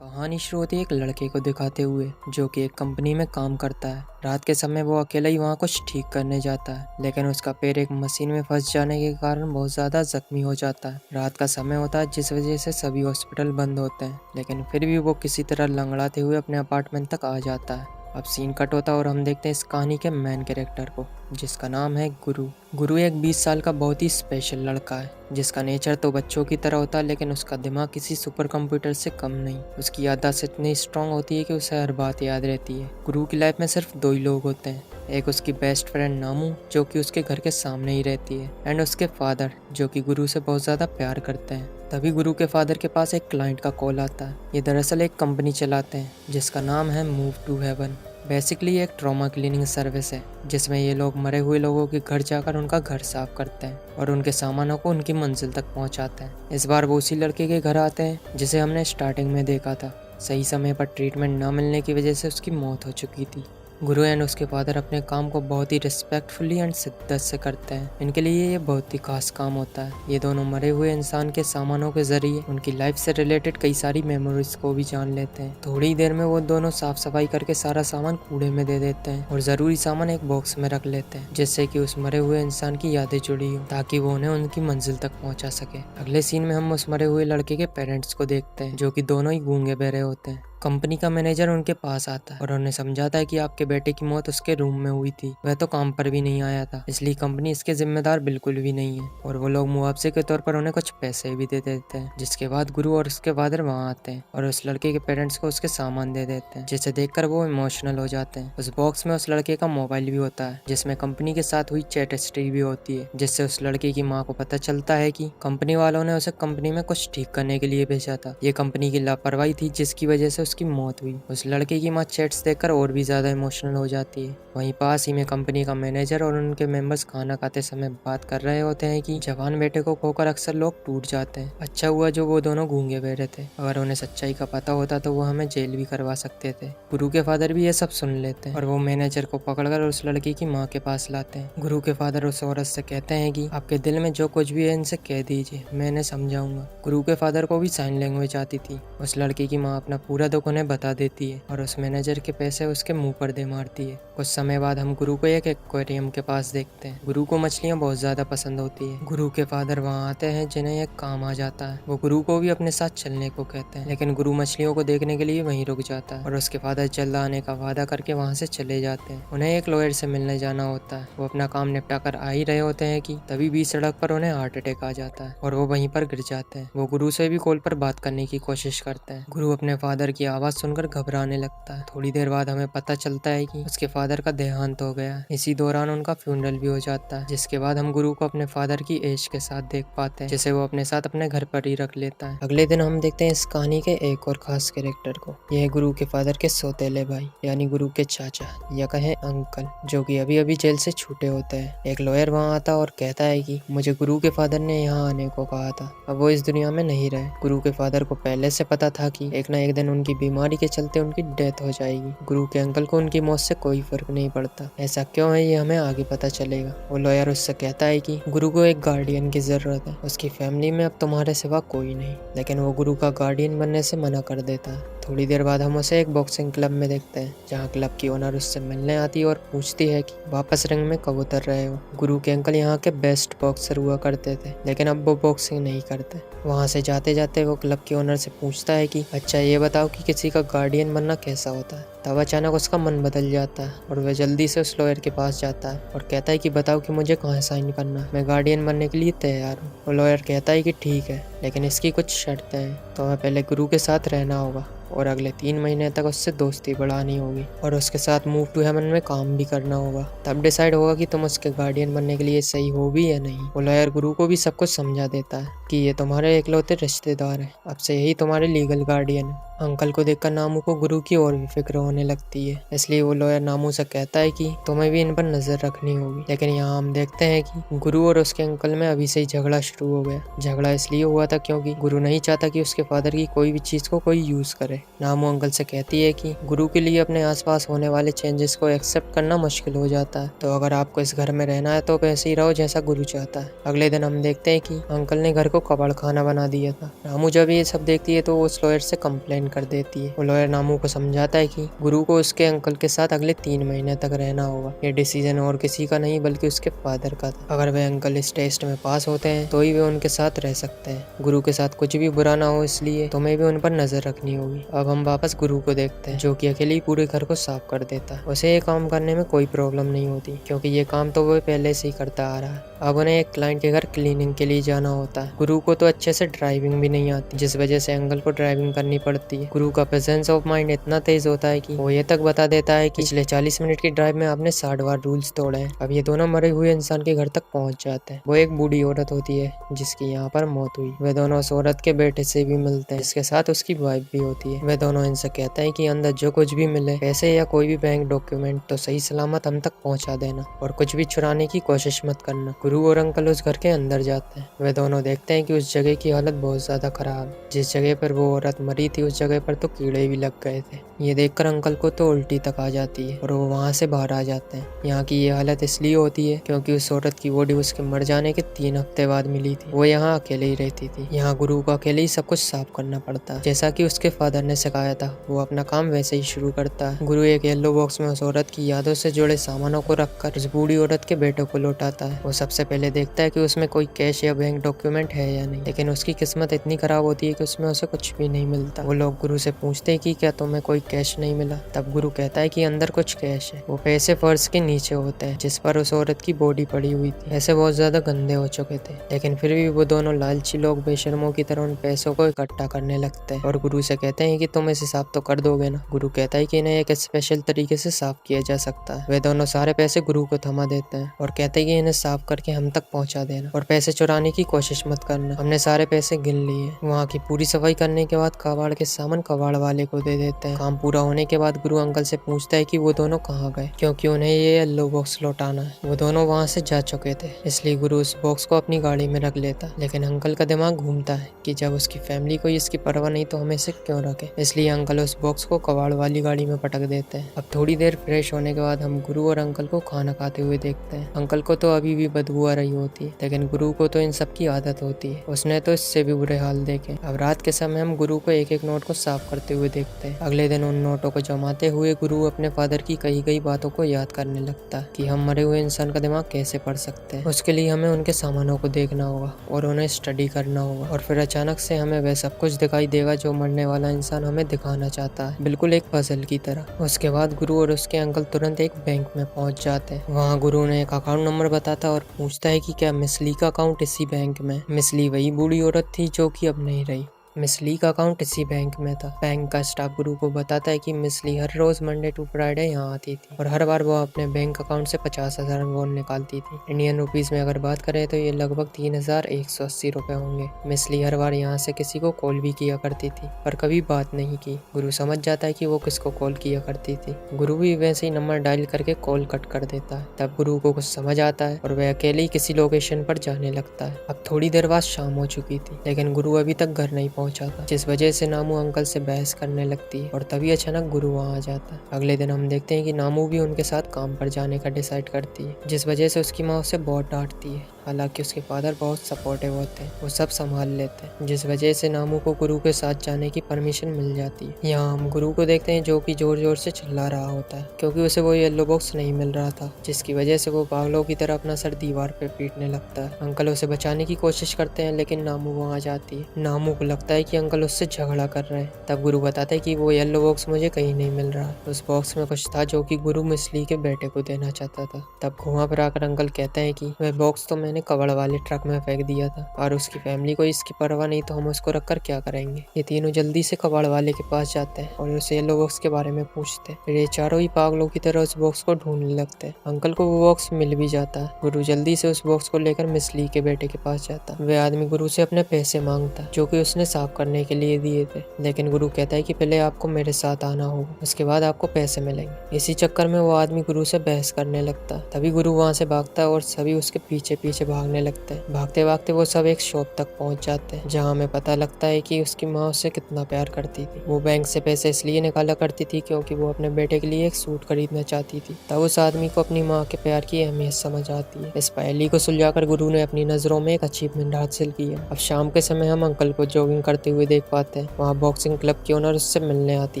कहानी शुरू होती है एक लड़के को दिखाते हुए जो कि एक कंपनी में काम करता है। रात के समय वो अकेला ही वहाँ कुछ ठीक करने जाता है, लेकिन उसका पैर एक मशीन में फंस जाने के कारण बहुत ज़्यादा जख्मी हो जाता है। रात का समय होता है जिस वजह से सभी हॉस्पिटल बंद होते हैं, लेकिन फिर भी वो किसी तरह लंगड़ाते हुए अपने अपार्टमेंट तक आ जाता है। अब सीन कट होता है और हम देखते हैं इस कहानी के मेन कैरेक्टर को, जिसका नाम है गुरु। गुरु एक 20 साल का बहुत ही स्पेशल लड़का है, जिसका नेचर तो बच्चों की तरह होता है, लेकिन उसका दिमाग किसी सुपर कंप्यूटर से कम नहीं। उसकी याददाश्त इतनी स्ट्रांग होती है कि उसे हर बात याद रहती है। गुरु की लाइफ में सिर्फ दो ही लोग होते हैं, एक उसकी बेस्ट फ्रेंड नामू जो कि उसके घर के सामने ही रहती है, एंड उसके फादर जो कि गुरु से बहुत ज़्यादा प्यार करते हैं। तभी गुरु के फादर के पास एक क्लाइंट का कॉल आता है। ये दरअसल एक कंपनी चलाते हैं जिसका नाम है मूव टू हेवन। बेसिकली एक ट्रॉमा क्लीनिंग सर्विस है, जिसमें ये लोग मरे हुए लोगों के घर जाकर उनका घर साफ करते हैं और उनके सामानों को उनकी मंजिल तक पहुंचाते हैं। इस बार वो उसी लड़के के घर आते हैं जिसे हमने स्टार्टिंग में देखा था। सही समय पर ट्रीटमेंट न मिलने की वजह से उसकी मौत हो चुकी थी। गुरु एंड उसके फादर अपने काम को बहुत ही रिस्पेक्टफुली एंड शिद्दत से करते हैं। इनके लिए ये बहुत ही खास काम होता है। ये दोनों मरे हुए इंसान के सामानों के जरिए उनकी लाइफ से रिलेटेड कई सारी मेमोरीज को भी जान लेते हैं। थोड़ी देर में वो दोनों साफ सफाई करके सारा सामान कूड़े में दे देते हैं और जरूरी सामान एक बॉक्स में रख लेते हैं, जिससे कि उस मरे हुए इंसान की यादें जुड़ी हो, ताकि वो उन्हें उनकी मंजिल तक पहुंचा सके। अगले सीन में हम उस मरे हुए लड़के के पेरेंट्स को देखते हैं, जो कि दोनों ही गूंगे बहरे होते हैं। कंपनी का मैनेजर उनके पास आता है और उन्हें समझाता है कि आपके बेटे की मौत उसके रूम में हुई थी, वह तो काम पर भी नहीं आया था, इसलिए कंपनी इसके जिम्मेदार बिल्कुल भी नहीं है। और वो लोग मुआवजे के तौर पर उन्हें कुछ पैसे भी दे देते हैं। जिसके बाद गुरु और उसके फादर वहाँ आते हैं और उस लड़के के पेरेंट्स को उसके सामान दे देते हैं, जिसे देखकर वो इमोशनल हो जाते हैं। उस बॉक्स में उस लड़के का मोबाइल भी होता है, जिसमें कंपनी के साथ हुई चैट हिस्ट्री भी होती है, जिससे उस लड़के की माँ को पता चलता है कि कंपनी वालों ने उसे कंपनी में कुछ ठीक करने के लिए भेजा था। ये कंपनी की लापरवाही थी जिसकी वजह से उसकी मौत हुई। उस लड़के की माँ चैट्स देखकर और भी ज्यादा इमोशनल हो जाती है। वहीं पास ही में कंपनी का मैनेजर और उनके मेंबर्स खाना खाते समय बात कर रहे होते हैं कि जवान बेटे को खोकर अक्सर लोग टूट जाते हैं। अच्छा हुआ जो वो दोनों गूंगे बहरे थे, अगर उन्हें सच्चाई का पता होता तो वो हमें जेल भी करवा सकते थे। गुरु के फादर भी ये सब सुन लेते हैं और वो मैनेजर को पकड़कर उस लड़की की माँ के पास लाते हैं। गुरु के फादर उस औरत से कहते हैं कि आपके दिल में जो कुछ भी है इनसे कह दीजिए, मैं इन्हें समझाऊंगा। गुरु के फादर को भी साइन लैंग्वेज आती थी। उस लड़की की माँ अपना पूरा दुख उन्हें बता देती है और उस मैनेजर के पैसे उसके मुंह पर दे मारती है। कुछ समय बाद हम गुरु को एक एक्वेरियम के पास देखते हैं। गुरु को मछलियाँ बहुत ज्यादा पसंद होती है। गुरु के फादर वहाँ आते हैं जिन्हें एक काम आ जाता है। वो गुरु को भी अपने साथ चलने को कहते हैं, लेकिन गुरु मछलियों को देखने के लिए वहीं रुक जाता है और उसके फादर जल्द आने का वादा करके वहाँ से चले जाते हैं। उन्हें एक लॉयर से मिलने जाना होता है। वो अपना काम निपटा कर आ ही रहे होते हैं कि तभी बीच सड़क पर उन्हें हार्ट अटैक आ जाता है और वो वहीं पर गिर जाते हैं। वो गुरु से भी कॉल पर बात करने की कोशिश करते हैं। गुरु अपने फादर की आवाज सुनकर घबराने लगता है। थोड़ी देर बाद हमें पता चलता है कि उसके फादर का देहांत हो गया। इसी दौरान उनका फ्यूनरल भी हो जाता है, जिसके बाद हम गुरु को अपने फादर की ऐश के साथ देख पाते हैं, जिसे वो अपने साथ अपने घर पर ही रख लेता है। अगले दिन हम देखते हैं इस कहानी के एक और खास कैरेक्टर को। यह है गुरु के फादर के सौतेले भाई, यानी गुरु के चाचा या कहें अंकल, जो कि अभी अभी जेल से छूटे होते हैं। एक लॉयर वहाँ आता और कहता है कि मुझे गुरु के फादर ने यहाँ आने को कहा था, अब वो इस दुनिया में नहीं रहे। गुरु के फादर को पहले से पता था कि एक ना एक दिन उनकी बीमारी के चलते उनकी डेथ हो जाएगी। गुरु के अंकल को उनकी मौत से कोई फर्क नहीं पड़ता। ऐसा क्यों है ये हमें आगे पता चलेगा। वो लॉयर उससे कहता है कि गुरु को एक गार्डियन की जरूरत है, उसकी फैमिली में अब तुम्हारे सिवा कोई नहीं, लेकिन वो गुरु का गार्डियन बनने से मना कर देता है। थोड़ी देर बाद हम उसे एक बॉक्सिंग क्लब में देखते हैं, जहाँ क्लब की ओनर उससे मिलने आती है और पूछती है कि वापस रिंग में कब उतर रहे हो। गुरु के अंकल यहाँ के बेस्ट बॉक्सर हुआ करते थे, लेकिन अब वो बॉक्सिंग नहीं करते। वहाँ से जाते जाते वो क्लब की ओनर से पूछता है कि अच्छा ये बताओ कि किसी का गार्डियन बनना कैसा होता है। तब अचानक उसका मन बदल जाता है और वह जल्दी से उस लॉयर के पास जाता है और कहता है कि बताओ कि मुझे कहाँ साइन करना है, मैं गार्डियन बनने के लिए तैयार हूँ। वो लॉयर कहता है कि ठीक है, लेकिन इसकी कुछ शर्तें हैं। तो हमें पहले गुरु के साथ रहना होगा और अगले 3 महीने तक उससे दोस्ती बढ़ानी होगी और उसके साथ मूव टू हेवन में काम भी करना होगा। तब डिसाइड होगा कि तुम उसके गार्डियन बनने के लिए सही हो भी या नहीं। वो लॉयर गुरु को भी सब कुछ समझा देता है कि ये तुम्हारे इकलौते रिश्तेदार हैं, अब से यही तुम्हारे लीगल गार्डियन है। अंकल को देखकर नामू को गुरु की और भी फिक्र होने लगती है, इसलिए वो लॉयर नामू से कहता है कि तुम्हें भी इन पर नजर रखनी होगी। लेकिन यहाँ हम देखते हैं कि गुरु और उसके अंकल में अभी से ही झगड़ा शुरू हो गया। झगड़ा इसलिए हुआ था क्योंकि गुरु नहीं चाहता कि उसके फादर की कोई भी चीज को कोई यूज करे। नामू अंकल से कहती है कि गुरु के लिए अपने आसपास होने वाले चेंजेस को एक्सेप्ट करना मुश्किल हो जाता है, तो अगर आपको इस घर में रहना है तो वैसे ही रहो जैसा गुरु चाहता है। अगले दिन हम देखते हैं कि अंकल ने घर को कबाड़ खाना बना दिया था। नामू जब ये सब देखती है तो वो उस लॉयर से कंप्लेन बंद कर देती है। वो लॉयर नामू को समझाता है कि गुरु को उसके अंकल के साथ अगले 3 महीने तक रहना होगा। ये डिसीजन और किसी का नहीं बल्कि उसके फादर का था। अगर वे अंकल इस टेस्ट में पास होते हैं तो ही वे उनके साथ रह सकते हैं। गुरु के साथ कुछ भी बुरा ना हो इसलिए तुम्हें भी उन पर नजर रखनी होगी। अब हम वापस गुरु को देखते हैं जो कि अकेले ही पूरे घर को साफ कर देता है। उसे ये काम करने में कोई प्रॉब्लम नहीं होती क्योंकि ये काम तो वो पहले से ही करता आ रहा है। अब उन्हें एक क्लाइंट के घर क्लीनिंग के लिए जाना होता है। गुरु को तो अच्छे से ड्राइविंग भी नहीं आती जिस वजह से अंकल को ड्राइविंग करनी पड़ती है। गुरु का प्रेजेंस ऑफ माइंड इतना तेज होता है कि वो ये तक बता देता है कि पिछले 40 मिनट की ड्राइव में आपने 60 बार रूल्स तोड़े हैं। अब ये दोनों मरे हुए इंसान के घर तक पहुंच जाते हैं। वो एक बूढ़ी औरत होती है जिसकी यहाँ पर मौत हुई। वे दोनों उस औरत के बेटे से भी मिलते हैं जिसके साथ उसकी वाइफ भी होती है। वे दोनों इनसे कहते हैं कि अंदर जो कुछ भी मिले, पैसे या कोई भी बैंक डॉक्यूमेंट, तो सही सलामत हम तक पहुंचा देना और कुछ भी चुराने की कोशिश मत करना। गुरु और अंकल उस घर के अंदर जाते हैं। वे दोनों देखते हैं कि उस जगह की हालत बहुत ज्यादा खराब है। जिस जगह पर वो औरत मरी थी उस जगह पर तो कीड़े भी लग गए थे। ये देखकर अंकल को तो उल्टी तक आ जाती है और वो वहाँ से बाहर आ जाते हैं। यहाँ की ये हालत इसलिए होती है क्योंकि उस औरत की बॉडी उसके मर जाने के 3 हफ्ते बाद मिली थी। वो यहाँ अकेले ही रहती थी। यहाँ गुरु को अकेले ही सब कुछ साफ करना पड़ता है। जैसा कि उसके फादर ने सिखाया था वो अपना काम वैसे ही शुरू करता है। गुरु एक येलो बॉक्स में उस औरत की यादों से जुड़े सामानों को रखकर उस बूढ़ी औरत के बेटे को लौटाता है। वो सबसे पहले देखता है कि उसमें कोई कैश या बैंक डॉक्यूमेंट है या नहीं, लेकिन उसकी किस्मत इतनी खराब होती है कि उसमें उसे कुछ भी नहीं मिलता। वो लोग गुरु से पूछते हैं कि क्या तुम्हें कोई कैश नहीं मिला? तब गुरु कहता है कि अंदर कुछ कैश है। वो पैसे फर्श के नीचे होते हैं जिस पर उस औरत की बॉडी पड़ी हुई थी। ऐसे बहुत ज्यादा गंदे हो चुके थे, लेकिन फिर भी वो दोनों लालची लोग बेशर्मों की तरह उन पैसों को इकट्ठा करने लगते हैं और गुरु से कहते हैं कि तुम इसे साफ तो कर दोगे ना? गुरु कहता है कि इन्हें एक स्पेशल तरीके से साफ किया जा सकता है। वे दोनों सारे पैसे गुरु को थमा देते हैं और कहते हैं कि इन्हें साफ करके हम तक पहुंचा देना और पैसे चुराने की कोशिश मत करना। हमने सारे पैसे गिन लिए। वहाँ की पूरी सफाई करने के बाद कबाड़ के सामान कबाड़ वाले को दे देते हैं। काम पूरा होने के बाद गुरु अंकल से पूछता है कि वो दोनों कहाँ गए क्योंकि उन्हें ये येलो बॉक्स लौटाना है। वो दोनों वहाँ से जा चुके थे इसलिए गुरु उस बॉक्स को अपनी गाड़ी में रख लेता। लेकिन अंकल का दिमाग घूमता है कि जब उसकी फैमिली को इसकी परवाह नहीं तो हमें इसे क्यों रखे, इसलिए अंकल उस बॉक्स को कबाड़ वाली गाड़ी में पटक देते हैं। अब थोड़ी देर फ्रेश होने के बाद हम गुरु और अंकल को खाना खाते हुए देखते हैं। अंकल को तो अभी भी बदबू आ रही होती है लेकिन गुरु को तो इन सब की आदत होती है। उसने तो इससे भी बुरे हाल देखे। अब रात के समय हम गुरु को एक एक नोट को साफ करते हुए देखते हैं। अगले दिन उन नोटों को जमाते हुए गुरु अपने फादर की कही गई बातों को याद करने लगता है कि हम मरे हुए इंसान का दिमाग कैसे पढ़ सकते हैं। उसके लिए हमें उनके सामानों को देखना होगा और उन्हें स्टडी करना होगा और फिर अचानक से हमें वह सब कुछ दिखाई देगा जो मरने वाला इंसान हमें दिखाना चाहता है, बिल्कुल एक पजल की तरह। उसके बाद गुरु और उसके अंकल तुरंत एक बैंक में पहुंच जाते हैं। वहाँ गुरु ने एक अकाउंट नंबर बताता और पूछता है कि क्या मिस ली का अकाउंट इसी बैंक में? मिस ली वही बूढ़ी औरत थी जो कि अब नहीं रही। मिस ली का अकाउंट इसी बैंक में था। बैंक का स्टाफ गुरु को बताता है कि मिस ली हर रोज मंडे टू फ्राइडे यहाँ आती थी और हर बार वो अपने बैंक अकाउंट से 50,000 वॉन निकालती थी। इंडियन रुपीस में अगर बात करें तो ये लगभग 3,180 रुपए होंगे। मिस ली हर बार यहाँ से किसी को कॉल भी किया करती थी पर कभी बात नहीं की। गुरु समझ जाता है कि वो किसको कॉल किया करती थी। गुरु भी वैसे ही नंबर डायल करके कॉल कट कर देता है। तब गुरु को कुछ समझ आता है और वह अकेले ही किसी लोकेशन पर जाने लगता है। अब थोड़ी देर बाद शाम हो चुकी थी लेकिन गुरु अभी तक घर नहीं पहुंचा था, जिस वजह से नामू अंकल से बहस करने लगती है और तभी अचानक गुरु वहाँ आ जाता है। अगले दिन हम देखते हैं कि नामू भी उनके साथ काम पर जाने का डिसाइड करती है, जिस वजह से उसकी माँ उसे बहुत डांटती है। हालांकि उसके फादर बहुत सपोर्टिव होते हैं, वो सब संभाल लेते हैं, जिस वजह से नामू को गुरु के साथ जाने की परमिशन मिल जाती है। यहाँ हम गुरु को देखते हैं जो कि जोर जोर से चिल्ला रहा होता है क्योंकि उसे वो येलो बॉक्स नहीं मिल रहा था, जिसकी वजह से वो पागलों की तरह अपना सर दीवार पे पीटने लगता है। अंकल उसे बचाने की कोशिश करते हैं लेकिन नामू वहाँ आ जाती है। नामू को लगता है कि अंकल उससे झगड़ा कर रहे हैं। तब गुरु बताता है कि वो येलो बॉक्स मुझे कहीं नहीं मिल रहा। उस बॉक्स में कुछ था जो कि गुरु मिस ली के बेटे को देना चाहता था। तब घुमा पर आकर अंकल कहते हैं कि वह बॉक्स तो मैंने कबाड़ वाले ट्रक में फेंक दिया था और उसकी फैमिली को इसकी परवाह नहीं तो हम उसको रखकर क्या करेंगे। ये तीनों जल्दी से कबाड़ वाले के पास जाते हैं और उस येलो बॉक्स के बारे में पूछते हैं। फिर ये चारों ही पागलों की तरह उस बॉक्स को ढूंढने लगते हैं। अंकल को वो बॉक्स मिल भी जाता है। गुरु जल्दी से उस बॉक्स को लेकर मिस ली के बेटे के पास जाता है। वह आदमी गुरु से अपने पैसे मांगता जो कि उसने साफ करने के लिए दिए थे, लेकिन गुरु कहता है कि पहले आपको मेरे साथ आना होगा, उसके बाद आपको पैसे मिलेंगे। इसी चक्कर में वो आदमी गुरु से बहस करने लगता है। तभी गुरु वहाँ से भागता है और सभी उसके पीछे पीछे पीछे भागने लगते हैं। भागते भागते वो सब एक शॉप तक पहुंच जाते हैं, जहां हमें पता लगता है कि उसकी माँ उससे कितना प्यार करती थी। वो बैंक से पैसे इसलिए निकाला करती थी क्योंकि वो अपने बेटे के लिए एक सूट खरीदना चाहती थी। तब उस आदमी को अपनी माँ के प्यार की अहमियत समझ आती है। इस पहेली को सुलझाकर गुरु ने अपनी नजरों में एक अचीवमेंट हासिल किया। अब शाम के समय हम अंकल को जॉगिंग करते हुए देख पाते हैं। वहाँ बॉक्सिंग क्लब की ओनर उससे मिलने आती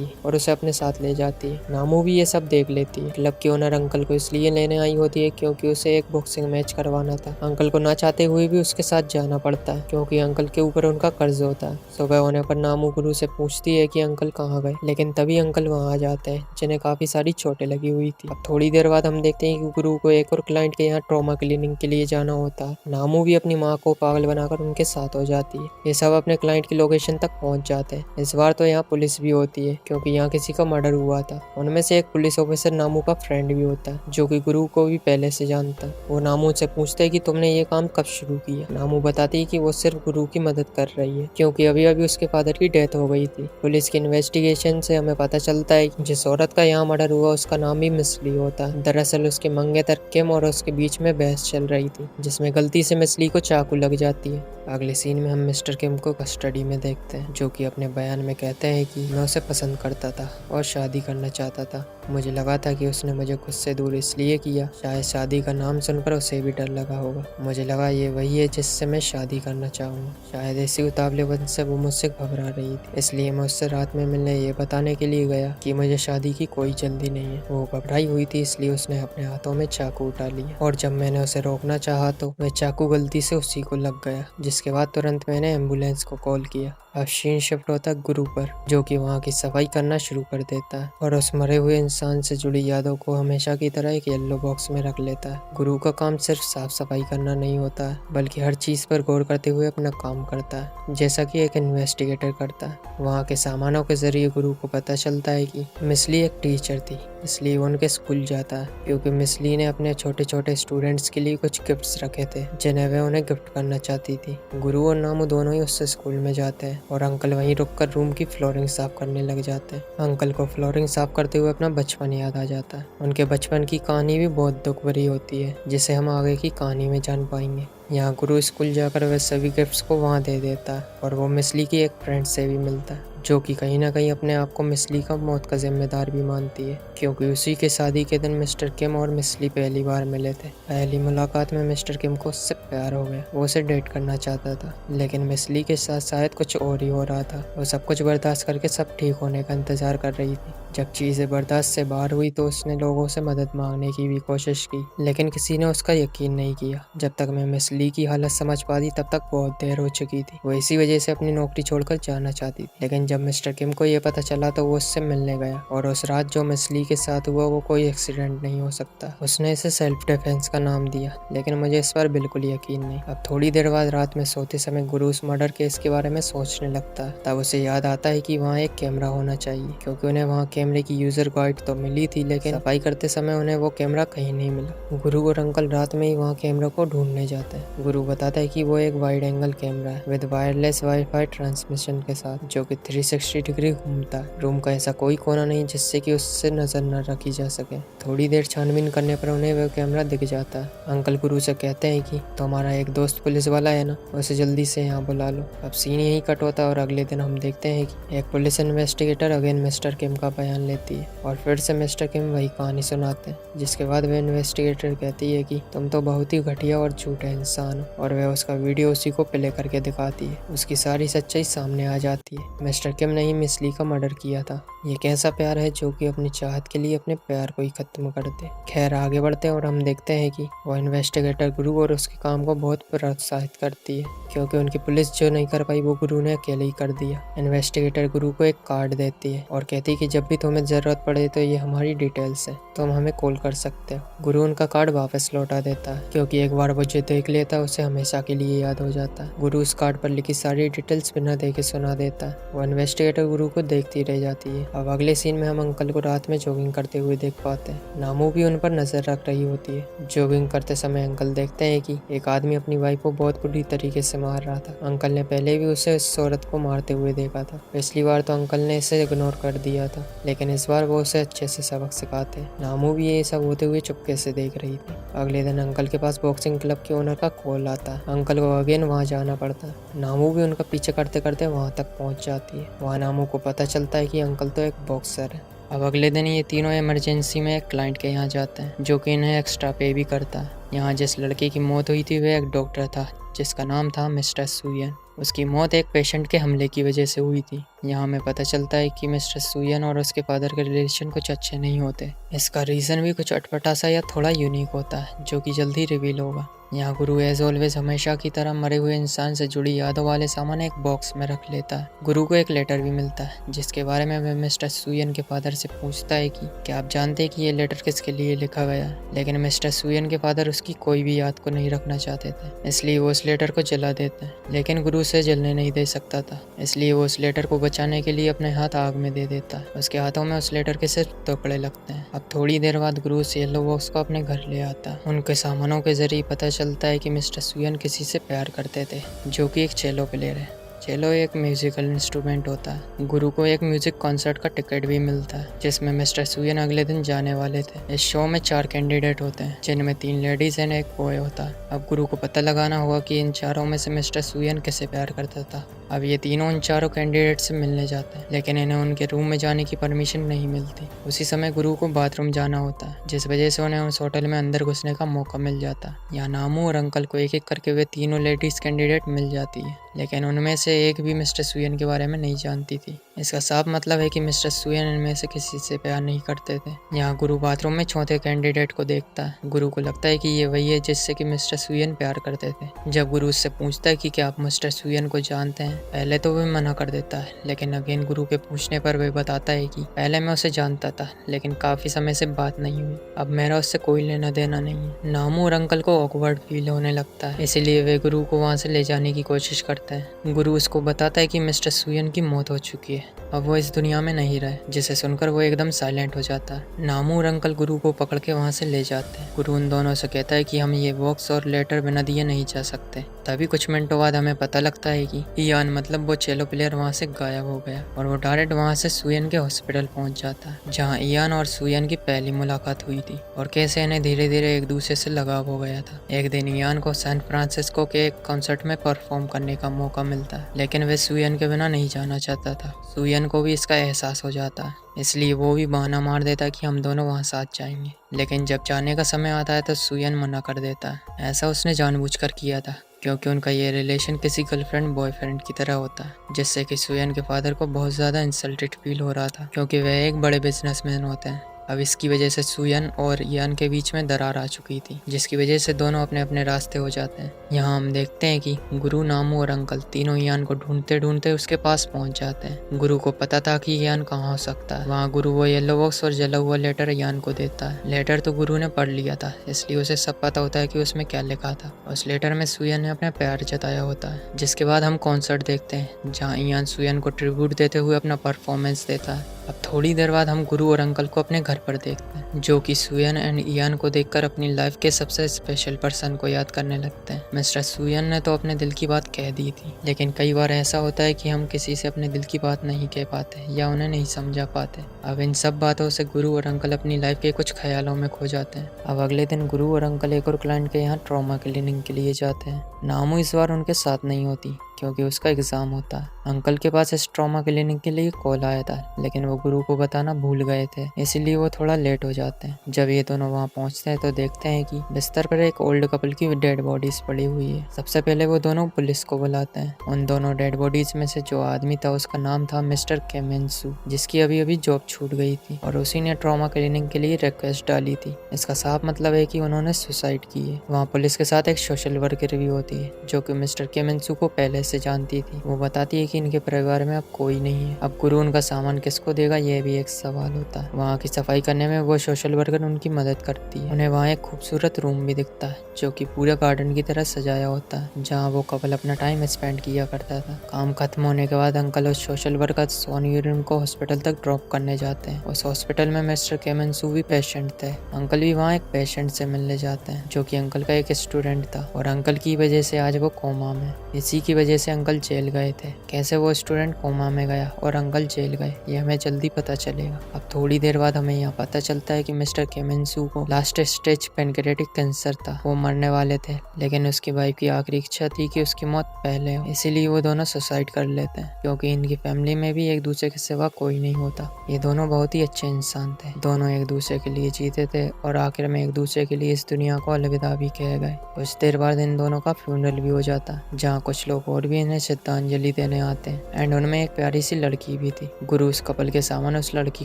है और उसे अपने साथ ले जाती है। नामू भी ये सब देख लेती है। क्लब की ओनर अंकल को इसलिए लेने आई होती है क्योंकि उसे एक बॉक्सिंग मैच करवाना था। अंकल को ना चाहते हुए भी उसके साथ जाना पड़ता है क्योंकि अंकल के ऊपर उनका कर्ज होता है। सुबह होने पर नामू गुरु से पूछती है कि अंकल कहाँ गए, लेकिन तभी अंकल वहाँ आ जाते हैं, जिन्हें काफी सारी चोटें लगी हुई थी। अब थोड़ी देर बाद हम देखते हैं कि गुरु को एक और क्लाइंट के यहाँ ट्रॉमा क्लीनिंग के लिए जाना होता है। नामू भी अपनी माँ को पागल बनाकर उनके साथ हो जाती है। ये सब अपने क्लाइंट की लोकेशन तक पहुँच जाते हैं। इस बार तो यहाँ पुलिस भी होती है क्योंकि यहाँ किसी का मर्डर हुआ था। उनमें से एक पुलिस ऑफिसर नामू का फ्रेंड भी होता है, जो कि गुरु को भी पहले से जानता है। वो नामू से पूछता है कि तुमने ये काम कब शुरू किया। नामू बताती है कि वो सिर्फ गुरु की मदद कर रही है क्योंकि अभी अभी उसके फादर की डेथ हो गई थी। पुलिस की इन्वेस्टिगेशन से हमें पता चलता है कि जिस औरत का यहाँ मर्डर हुआ उसका नाम भी मिसली होता है। दरअसल उसके मंगेतर किम और उसके बीच में बहस चल रही थी, जिसमें गलती से मिसली को चाकू लग जाती है। अगले सीन में हम मिस्टर किम को कस्टडी में देखते हैं, जो कि अपने बयान में कहते हैं कि मैं उसे पसंद करता था और शादी करना चाहता था। मुझे लगा था कि उसने मुझे खुद से दूर इसलिए किया, शायद शादी का नाम सुनकर उसे भी डर लगा होगा। मुझे लगा ये वही है जिससे मैं शादी करना चाहूँगा। शायद इसी उतावलेपन से वो मुझसे घबरा रही थी, इसलिए मैं उससे रात में मिलने ये बताने के लिए गया कि मुझे शादी की कोई जल्दी नहीं है। वो घबराई हुई थी, इसलिए उसने अपने हाथों में चाकू उठा लिया और जब मैंने उसे रोकना चाहा तो वह चाकू गलती से उसी को लग गया, जिसके बाद तुरंत मैंने एम्बुलेंस को कॉल किया। अब सीन शिफ्ट होता गुरु पर, जो कि वहाँ की सफाई करना शुरू कर देता है और उस मरे हुए इंसान से जुड़ी यादों को हमेशा की तरह एक येलो बॉक्स में रख लेता है। गुरु का काम सिर्फ साफ सफाई करना नहीं होता है, बल्कि हर चीज पर गौर करते हुए अपना काम करता है, जैसा कि एक इन्वेस्टिगेटर करता है। वहाँ के सामानों के जरिए गुरु को पता चलता है कि मिसली एक टीचर थी, इसलिए वो उनके स्कूल जाता है क्योंकि मिसली ने अपने छोटे छोटे स्टूडेंट्स के लिए कुछ गिफ्ट्स रखे थे, जिन्हें वह उन्हें गिफ्ट करना चाहती थी। गुरु और नामू दोनों ही उससे स्कूल में जाते हैं और अंकल वहीं रुककर रूम की फ्लोरिंग साफ करने लग जाते हैं। अंकल को फ्लोरिंग साफ करते हुए अपना बचपन याद आ जाता है। उनके बचपन की कहानी भी बहुत दुख भरी होती है, जिसे हम आगे की कहानी में जान पाएंगे। यहाँ गुरु स्कूल जाकर वह सभी गिफ्ट्स को वहाँ दे देता है और वो मिसली की एक फ्रेंड से भी मिलता है, जो कि कहीं ना कहीं अपने आप को मिसली का मौत का जिम्मेदार भी मानती है, क्योंकि उसी के शादी के दिन मिस्टर किम और मिसली पहली बार मिले थे। पहली मुलाकात में मिस्टर किम को उससे प्यार हो गया, वो उसे डेट करना चाहता था, लेकिन मिसली के साथ शायद कुछ और ही हो रहा था। वो सब कुछ बर्दाश्त करके सब ठीक होने का इंतजार कर रही थी। जब चीजें बर्दाश्त से बाहर हुई तो उसने लोगों से मदद मांगने की भी कोशिश की, लेकिन किसी ने उसका यकीन नहीं किया। जब तक मैं मिसली की हालत समझ पाती तब तक बहुत देर हो चुकी थी। वो इसी वजह से अपनी नौकरी छोड़कर जाना चाहती थी, लेकिन जब मिस्टर किम को ये पता चला तो वो उससे मिलने गया और उस रात जो मिसली के साथ हुआ वो कोई एक्सीडेंट नहीं हो सकता। उसने इसे सेल्फ डिफेंस का नाम दिया, लेकिन मुझे इस पर बिल्कुल यकीन नहीं। अब थोड़ी देर बाद रात में सोते समय गुरु उस मर्डर केस के बारे में सोचने लगता है। तब उसे याद आता है कि वहाँ एक कैमरा होना चाहिए, क्योंकि उन्हें वहाँ कैमरे की यूजर गाइड तो मिली थी, लेकिन सफाई करते समय उन्हें वो कैमरा कहीं नहीं मिला। गुरु और अंकल रात में ही वहाँ कैमरा को ढूंढने जाते हैं। गुरु बताता है कि वो एक वाइड एंगल कैमरा है विद वायरलेस वाईफाई ट्रांसमिशन के साथ, जो कि 360 डिग्री घूमता है। रूम का ऐसा कोई कोना नहीं जिससे कि उससे नजर न रखी जा सके। थोड़ी देर छानबीन करने पर उन्हें वह कैमरा दिख जाता है। अंकल गुरु से कहते हैं कि तुम्हारा एक दोस्त पुलिस वाला है ना, उसे जल्दी से यहाँ बुला लो। अब सीन यही कट होता है और अगले दिन हम देखते हैं कि एक पुलिस इन्वेस्टिगेटर अगेन मिस्टर किम का बयान लेती है और फिर से मिस्टर किम वही कहानी सुनाते हैं, जिसके बाद वह इन्वेस्टिगेटर कहती है कि तुम तो बहुत ही घटिया और झूठे इंसान हो, और वह उसका वीडियो उसी को प्ले करके दिखाती है। उसकी सारी सच्चाई सामने आ जाती है। मिस्टर किम ने ही मिसली का मर्डर किया था। ये कैसा प्यार है जो कि अपनी चाहत के लिए अपने प्यार को ही खत्म कर दे। खैर आगे बढ़ते हैं और हम देखते हैं कि वो इन्वेस्टिगेटर गुरु और उसके काम को बहुत प्रोत्साहित करती है, क्योंकि उनकी पुलिस जो नहीं कर पाई वो गुरु ने अकेले ही कर दिया। इन्वेस्टिगेटर गुरु को एक कार्ड देती है और कहती है कि जब भी तुम्हें जरूरत पड़े तो ये हमारी डिटेल्स है, तुम हमें कॉल कर सकते हो। गुरु उनका कार्ड वापस लौटा देता है, क्योंकि एक बार वो जो देख लेता है उसे हमेशा के लिए याद हो जाता है। गुरु उस कार्ड पर लिखी सारी डिटेल्स बिना देखे सुना देता है। वो इन्वेस्टिगेटर गुरु को देखती रह जाती है। अब अगले सीन में हम अंकल को रात में जॉगिंग करते हुए देख पाते हैं। नामू भी उन पर नजर रख रही होती है। जॉगिंग करते समय अंकल देखते हैं कि एक आदमी अपनी वाइफ को बहुत बुरी तरीके से मार रहा था। अंकल ने पहले भी उसे इस औरत को मारते हुए देखा था। पिछली बार तो अंकल ने इसे इग्नोर कर दिया था, लेकिन इस बार वो उसे अच्छे से सबक सिखाते। नामू भी ये सब होते हुए चुपके से देख रही थी। अगले दिन अंकल के पास बॉक्सिंग क्लब के ओनर का कॉल आता है। अंकल को अगेन वहाँ जाना पड़ता है। नामू भी उनका पीछे करते करते वहाँ तक पहुँच जाती है। वहाँ नामू को पता चलता है कि अंकल तो एक बॉक्सर है। अब अगले दिन ये तीनों इमरजेंसी में एक क्लाइंट के यहाँ जाते हैं, जो कि इन्हें एक्स्ट्रा पे भी करता है। यहाँ जिस लड़के की मौत हुई थी वह एक डॉक्टर था, जिसका नाम था मिस्टर सुयन। उसकी मौत एक पेशेंट के हमले की वजह से हुई थी। यहाँ हमें पता चलता है कि मिस्टर सुयन और उसके फादर के रिलेशन कुछ अच्छे नहीं होते। इसका रीज़न भी कुछ अटपटा सा या थोड़ा यूनिक होता है, जो कि जल्दी रिवील होगा। यहाँ गुरु एज ऑलवेज हमेशा की तरह मरे हुए इंसान से जुड़ी यादों वाले सामान एक बॉक्स में रख लेता है। गुरु को एक लेटर भी मिलता है, जिसके बारे में वह मिस्टर सुयन के फादर से पूछता है कि क्या आप जानते हैं कि ये लेटर किसके लिए लिखा गया है। लेकिन मिस्टर सुयन के फादर उसकी कोई भी याद को नहीं रखना चाहते थे, इसलिए वो उस लेटर को जला देते हैं। लेकिन गुरु उसे जलने नहीं दे सकता था, इसलिए वो उस लेटर को बचाने के लिए अपने हाथ आग में दे देता है। उसके हाथों में उस लेटर के सिर्फ टुकड़े लगते हैं। अब थोड़ी देर बाद गुरु उस येलो बॉक्स को अपने घर ले आता है। उनके सामानों के जरिए पता चलता है कि मिस्टर सुयन किसी से प्यार करते थे, जो कि एक चेलो प्लेयर है। चेलो एक म्यूजिकल इंस्ट्रूमेंट होता है। गुरु को एक म्यूजिक कॉन्सर्ट का टिकट भी मिलता है, जिसमें मिस्टर सुयन अगले दिन जाने वाले थे। इस शो में 4 कैंडिडेट होते हैं, जिनमें 3 लेडीज एंड एक बॉय होता है। अब गुरु को पता लगाना होगा कि इन चारों में से मिस्टर सुयन किसे प्यार करता था। अब ये तीनों इन चारों कैंडिडेट से मिलने जाते हैं, लेकिन इन्हें उनके रूम में जाने की परमिशन नहीं मिलती। उसी समय गुरु को बाथरूम जाना होता है, जिस वजह से उन्हें उस होटल में अंदर घुसने का मौका मिल जाता है। यहाँ नामू और अंकल को एक एक करके वे तीनों लेडीज कैंडिडेट मिल जाती है, लेकिन उनमें से एक भी मिस्टर सुयन के बारे में नहीं जानती थी। इसका साफ मतलब है कि मिस्टर सुयन इनमें से किसी से प्यार नहीं करते थे। यहाँ गुरु बाथरूम में चौथे कैंडिडेट को देखता है। गुरु को लगता है कि ये वही है जिससे कि मिस्टर सुयन प्यार करते थे। जब गुरु उससे पूछता है कि क्या आप मिस्टर सुयन को जानते हैं, पहले तो वह मना कर देता है, लेकिन अगेन गुरु के पूछने पर वह बताता है कि पहले मैं उसे जानता था, लेकिन काफी समय से बात नहीं हुई। अब मेरा उससे कोई लेना देना नहीं है। नामू और अंकल को ऑकवर्ड फील होने लगता है, इसीलिए वे गुरु को वहाँ से ले जाने की कोशिश करते हैं। गुरु उसको बताता है कि मिस्टर सुयन की मौत हो चुकी है, अब वो इस दुनिया में नहीं रहे, जिसे सुनकर वो एकदम साइलेंट हो जाता है। नामू और अंकल गुरु को पकड़ के वहाँ से ले जाते हैं। गुरु उन दोनों से कहता है कि हम ये बॉक्स और लेटर बिना दिए नहीं जा सकते। तभी कुछ मिनटों बाद हमें पता लगता है कि इयान मतलब वो चेलो प्लेयर वहाँ से गायब हो गया और वो डायरेक्ट वहाँ से सुयन के हॉस्पिटल पहुँच जाता है, जहाँ इयान और सुयन की पहली मुलाकात हुई थी और कैसे इन्हें धीरे धीरे एक दूसरे से लगाव हो गया था। एक दिन इयान को सैन फ्रांसिस्को के एक कॉन्सर्ट में परफॉर्म करने का मौका मिलता है, लेकिन वे सुयन के बिना नहीं जाना चाहता था। सुयन को भी इसका एहसास हो जाता है, इसलिए वो भी बहाना मार देता है कि हम दोनों वहाँ साथ जाएंगे। लेकिन जब जाने का समय आता है तो सुयन मना कर देता है। ऐसा उसने जानबूझकर किया था, क्योंकि उनका ये रिलेशन किसी गर्लफ्रेंड बॉयफ्रेंड की तरह होता है, जिससे कि सुयन के फादर को बहुत ज़्यादा इंसल्टेड फील हो रहा था, क्योंकि वह एक बड़े बिजनेसमैन होते हैं। अब इसकी वजह से सुयन और इयान के बीच में दरार आ चुकी थी, जिसकी वजह से दोनों अपने अपने रास्ते हो जाते हैं। यहाँ हम देखते हैं कि गुरु, नामू और अंकल तीनों इयान को ढूंढते ढूंढते उसके पास पहुंच जाते हैं। गुरु को पता था कि इयान कहाँ हो सकता है। वहाँ गुरु वो येलो बॉक्स और जला हुआ लेटर इयान को देता है। लेटर तो गुरु ने पढ़ लिया था, इसलिए उसे सब पता होता है कि उसमें क्या लिखा था। उस लेटर में सुयन ने अपना प्यार जताया होता है। जिसके बाद हम कॉन्सर्ट देखते हैं, जहाँ इयान सुयन को ट्रिब्यूट देते हुए अपना परफॉर्मेंस देता है। अब थोड़ी देर बाद हम गुरु और अंकल को अपने घर पर देखते हैं, जो कि सुयन एंड इयान को देखकर अपनी लाइफ के सबसे स्पेशल पर्सन को याद करने लगते हैं। मिस्टर सुयन ने तो अपने दिल की बात कह दी थी, लेकिन कई बार ऐसा होता है कि हम किसी से अपने दिल की बात नहीं कह पाते या उन्हें नहीं समझा पाते। अब इन सब बातों से गुरु और अंकल अपनी लाइफ के कुछ ख्यालों में खो जाते हैं। अब अगले दिन गुरु और अंकल एक और क्लाइंट के यहाँ ट्रॉमा क्लीनिंग के लिए जाते हैं। नामू इस बार उनके साथ नहीं होती, क्योंकि उसका एग्जाम होता है। अंकल के पास इस ट्रॉमा क्लिनिक के लिए कॉल आया था, लेकिन वो गुरु को बताना भूल गए थे, इसीलिए वो थोड़ा लेट हो जाते हैं। जब ये दोनों वहाँ पहुँचते हैं तो देखते हैं कि बिस्तर पर एक ओल्ड कपल की डेड बॉडीज पड़ी हुई है। सबसे पहले वो दोनों पुलिस को बुलाते हैं। उन दोनों डेड बॉडीज में से जो आदमी था उसका नाम था मिस्टर केमेंसू, जिसकी अभी अभी जॉब छूट गई थी और उसी ने ट्रॉमा क्लिनिक के लिए रिक्वेस्ट डाली थी। इसका साफ मतलब है कि उन्होंने सुसाइड की है। वहाँ पुलिस के साथ एक सोशल वर्कर भी होती है, जो कि मिस्टर केमेंसू को पहले से जानती थी। वो बताती है कि इनके परिवार में अब कोई नहीं है। अब गुरु उनका सामान किसको देगा, यह भी एक सवाल होता है। वहाँ की सफाई करने में वो सोशल वर्कर उनकी मदद करती है। उन्हें वहाँ एक खूबसूरत रूम भी दिखता है जो कि पूरे गार्डन की तरह सजाया होता है, जहाँ वो कपल अपना टाइम स्पेंड किया करता था। काम खत्म होने के बाद अंकल और सोशल वर्कर सोनी यूरिन को हॉस्पिटल तक ड्रॉप करने जाते हैं। उस हॉस्पिटल में मिस्टर केमेंसू भी पेशेंट थे। अंकल भी वहाँ एक पेशेंट से मिलने जाते हैं जो कि अंकल का एक स्टूडेंट था और अंकल की वजह से आज वो कोमा में। इसी की वजह से अंकल जेल गए थे। कैसे वो स्टूडेंट कोमा में गया और अंकल जेल गए, ये हमें जल्दी पता चलेगा। अब थोड़ी देर बाद हमें यहाँ पता चलता है कि मिस्टर केमेंसू को लास्ट स्टेज पेनक्रियाटिक कैंसर था। वो मरने वाले थे, लेकिन उसकी वाइफ की आखिरी इच्छा थी कि उसकी मौत पहले हो, इसीलिए वो दोनों सुसाइड कर लेते हैं, क्योंकि इनकी फैमिली में भी एक दूसरे के सिवा कोई नहीं होता। ये दोनों बहुत ही अच्छे इंसान थे। दोनों एक दूसरे के लिए जीते थे और आखिर में एक दूसरे के लिए इस दुनिया को अलविदा भी कह गए। कुछ देर बाद इन दोनों का फ्यूनरल भी हो जाता, जहाँ कुछ लोग और भी इन्हें श्रद्धांजलि देने आते हैं। एंड उनमें एक प्यारी सी लड़की भी थी। गुरु उस कपल के सामान उस लड़की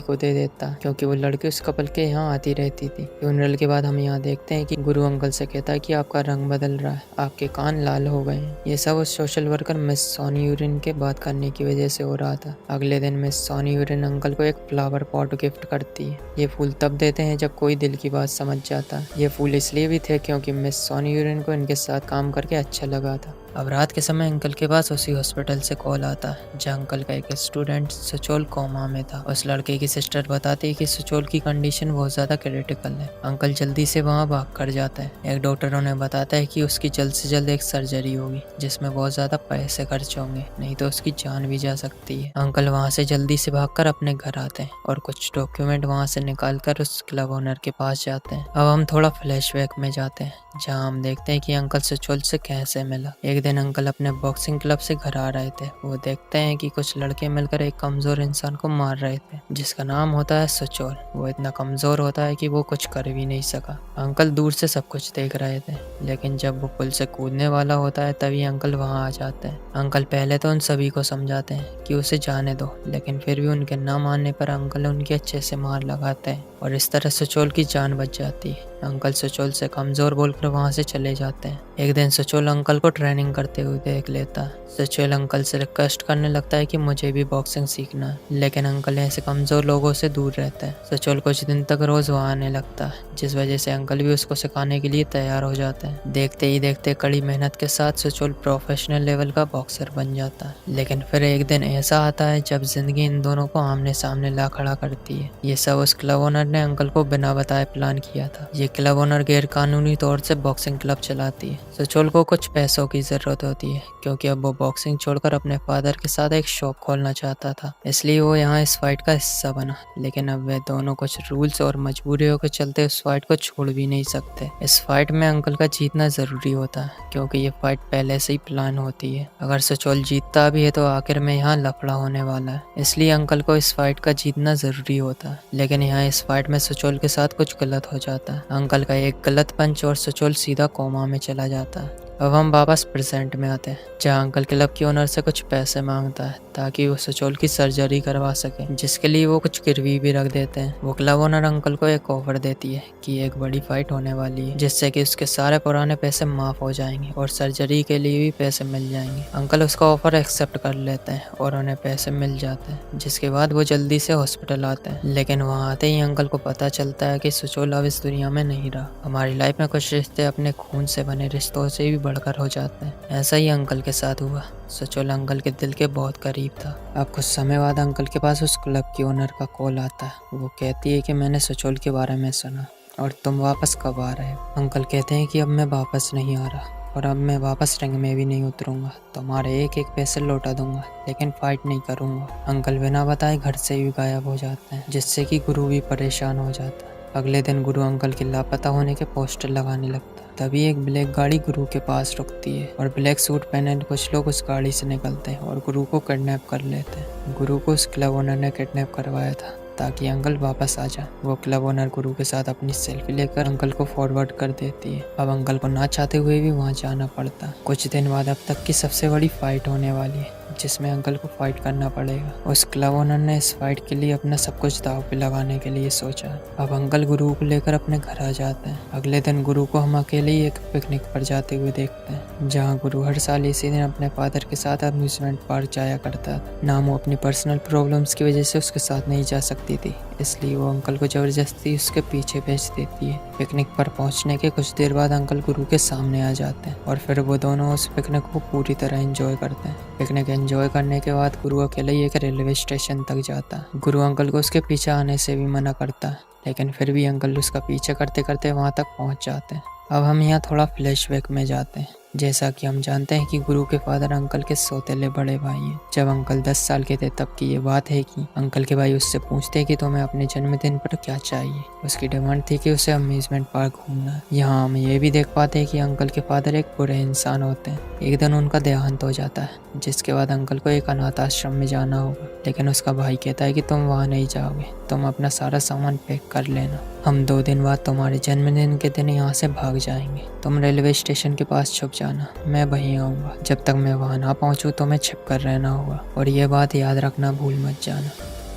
को दे देता, क्योंकि वो लड़की उस कपल के यहाँ आती रहती थी। फ्यूनरल के बाद हम यहाँ देखते हैं कि गुरु अंकल से कहता है कि आपका रंग बदल रहा है, आपके कान लाल हो गए हैं। ये सब उस सोशल वर्कर मिस सोनी यूरिन के बात करने की वजह से हो रहा था। अगले दिन मिस सोनी यूरिन अंकल को एक फ्लावर पॉट गिफ्ट करती है। ये फूल तब देते हैं जब कोई दिल की बात समझ जाता है। ये फूल इसलिए भी थे क्योंकि मिस सोनी यूरिन को इनके साथ काम करके अच्छा लगा था। अब रात के समय अंकल के पास उसी हॉस्पिटल से कॉल आता है, जहाँ अंकल का एक स्टूडेंट सुचोल कोमा में था। उस लड़के की सिस्टर बताती है कि सुचोल की कंडीशन बहुत ज़्यादा क्रिटिकल है। अंकल जल्दी से वहाँ भाग कर जाता है। एक डॉक्टर उन्हें बताता है कि उसकी जल्द से जल्द एक सर्जरी होगी, जिसमें बहुत ज़्यादा पैसे खर्च होंगे, नहीं तो उसकी जान भी जा सकती है। अंकल वहाँ से जल्दी से भागकर अपने घर आते हैं और कुछ डॉक्यूमेंट वहाँ से निकाल कर उस क्लब ओनर के पास जाते हैं। अब हम थोड़ा फ्लैशबैक में जाते हैं, जहाँ हम देखते हैं कि अंकल सुचोल से कैसे मिला। एक दिन अंकल अपने बॉक्सिंग क्लब से घर आ रहे थे। वो देखते हैं कि कुछ लड़के मिलकर एक कमजोर इंसान को मार रहे थे, जिसका नाम होता है सुचोल। वो इतना कमजोर होता है कि वो कुछ कर भी नहीं सका। अंकल दूर से सब कुछ देख रहे थे, लेकिन जब वो पुल से कूदने वाला होता है तभी अंकल वहाँ आ जाते हैं। अंकल पहले तो उन सभी को समझाते हैं कि उसे जाने दो, लेकिन फिर भी उनके ना मानने पर अंकल उनके अच्छे से मार लगाते हैं और इस तरह सुचोल की जान बच जाती है। अंकल सुचोल से कमजोर बोलकर वहाँ से चले जाते हैं। एक दिन सुचोल अंकल को ट्रेनिंग करते हुए देख लेता है। सुचोल अंकल से रिक्वेस्ट करने लगता है कि मुझे भी बॉक्सिंग सीखना है, लेकिन अंकल ऐसे कमजोर लोगों से दूर रहता है। सुचोल कुछ दिन तक रोज वहाँ आने लगता है, जिस वजह से अंकल भी उसको सिखाने के लिए तैयार हो जाते हैं। देखते ही देखते कड़ी मेहनत के साथ सुचोल प्रोफेशनल लेवल का बॉक्सर बन जाता है। लेकिन फिर एक दिन ऐसा आता है जब जिंदगी इन दोनों को आमने सामने ला खड़ा करती है। ये सब उस क्लब ओनर ने अंकल को बिना बताए प्लान किया था। ये क्लब ओनर गैर कानूनी तौर से बॉक्सिंग क्लब चलाती है। सुचोल को कुछ पैसों की जरूरत होती है, क्योंकि अब वो बॉक्सिंग छोड़कर अपने फादर के साथ एक शॉप खोलना चाहता था, इसलिए वो यहाँ इस फाइट का हिस्सा बना। लेकिन अब वे दोनों कुछ रूल्स और मजबूरियों के चलते उस फाइट को छोड़ भी नहीं सकते। इस फाइट में अंकल का जीतना जरूरी होता है, क्योंकि ये फाइट पहले से ही प्लान होती है। अगर सुचोल जीतता भी है तो आखिर में यहाँ लफड़ा होने वाला है, इसलिए अंकल को इस फाइट का जीतना जरूरी होता है। लेकिन यहाँ इस फाइट में सुचोल के साथ कुछ गलत हो जाता है। अंकल का एक गलत पंच और सुचोल सीधा कोमा में चला जाता है। अब हम वापस प्रेजेंट में आते हैं, जहाँ अंकल क्लब के ओनर से कुछ पैसे मांगता है ताकि वो सुचोल की सर्जरी करवा सके, जिसके लिए वो कुछ गिरवी भी रख देते हैं। वो क्लब ओनर अंकल को एक ऑफर देती है कि एक बड़ी फाइट होने वाली है, जिससे कि उसके सारे पुराने पैसे माफ हो जाएंगे और सर्जरी के लिए भी पैसे मिल जाएंगे। अंकल उसका ऑफर एक्सेप्ट कर लेते हैं और उन्हें पैसे मिल जाते हैं, जिसके बाद वो जल्दी से हॉस्पिटल आते हैं। लेकिन वहाँ आते ही अंकल को पता चलता है कि सुचोल अब इस दुनिया में नहीं रहा। हमारी लाइफ में कुछ रिश्ते अपने खून से बने रिश्तों से भी बढ़कर हो जाते हैं। ऐसा ही अंकल के साथ हुआ। सुचोल अंकल के दिल के बहुत करीब था। अब कुछ समय बाद अंकल के पास उस क्लब की ओनर का कॉल आता है। वो कहती है कि मैंने सुचोल के बारे में सुना और तुम वापस कब आ रहे हो। अंकल कहते हैं कि अब मैं वापस नहीं आ रहा और अब मैं वापस रिंग में भी नहीं उतरूंगा। तुम्हारे एक एक पैसे लौटा दूंगा, लेकिन फाइट नहीं करूंगा। अंकल बिना बताए घर से भी गायब हो जाते हैं, जिससे कि गुरु भी परेशान हो जाता है। अगले दिन गुरु अंकल के लापता होने के पोस्टर लगाने लगता है। तभी एक ब्लैक गाड़ी गुरु के पास रुकती है और ब्लैक सूट पहने कुछ लोग उस गाड़ी से निकलते हैं और गुरु को किडनैप कर लेते हैं। गुरु को उस क्लब ओनर ने किडनैप करवाया था ताकि अंकल वापस आ जाए। वो क्लब ओनर गुरु के साथ अपनी सेल्फी लेकर अंकल को फॉरवर्ड कर देती है। अब अंकल को ना चाहते हुए भी वहाँ जाना पड़ता। कुछ दिन बाद अब तक की सबसे बड़ी फाइट होने वाली है, जिसमें अंकल को फाइट करना पड़ेगा। उस क्लब ओनर ने इस फाइट के लिए अपना सब कुछ दांव पे लगाने के लिए सोचा। अब अंकल गुरु को लेकर अपने घर आ जाते हैं। अगले दिन गुरु को हम अकेले ही एक पिकनिक पर जाते हुए देखते हैं, जहाँ गुरु हर साल इसी दिन अपने फादर के साथ अम्यूजमेंट पार्क जाया करता था। ना वो अपनी पर्सनल प्रॉब्लम्स की वजह से उसके साथ नहीं जा सकती थी, इसलिए वो अंकल को जबरदस्ती उसके पीछे भेज देती है। पिकनिक पर पहुंचने के कुछ देर बाद अंकल गुरु के सामने आ जाते हैं और फिर वो दोनों उस पिकनिक को पूरी तरह एंजॉय करते हैं। पिकनिक एंजॉय करने के बाद गुरु अकेले ही एक रेलवे स्टेशन तक जाता है। गुरु अंकल को उसके पीछे आने से भी मना करता है, लेकिन फिर भी अंकल उसका पीछे करते करते वहां तक पहुंच जाते हैं। अब हम यहाँ थोड़ा फ्लैशबैक में जाते हैं। जैसा कि हम जानते हैं कि गुरु के फादर अंकल के सौतेले बड़े भाई हैं। जब अंकल 10 साल के थे तब की ये बात है कि अंकल के भाई उससे पूछते हैं कि तुम्हें अपने जन्मदिन पर क्या चाहिए। उसकी डिमांड थी कि उसे अम्यूजमेंट पार्क घूमना है। यहाँ हम ये भी देख पाते हैं कि अंकल के फादर एक बुरे इंसान होते हैं। एक दिन उनका देहांत हो जाता है, जिसके बाद अंकल को एक अनाथ आश्रम में जाना होगा, लेकिन उसका भाई कहता है कि तुम वहाँ नहीं जाओगे, तुम अपना सारा सामान पैक कर लेना। हम 2 दिन बाद तुम्हारे जन्मदिन के दिन यहाँ से भाग जाएंगे। तुम रेलवे स्टेशन के पास छुप जाना, मैं वहीं आऊँगा। जब तक मैं वहाँ ना पहुँचूँ तुम्हें छिप कर रहना होगा, और ये बात याद रखना, भूल मत जाना।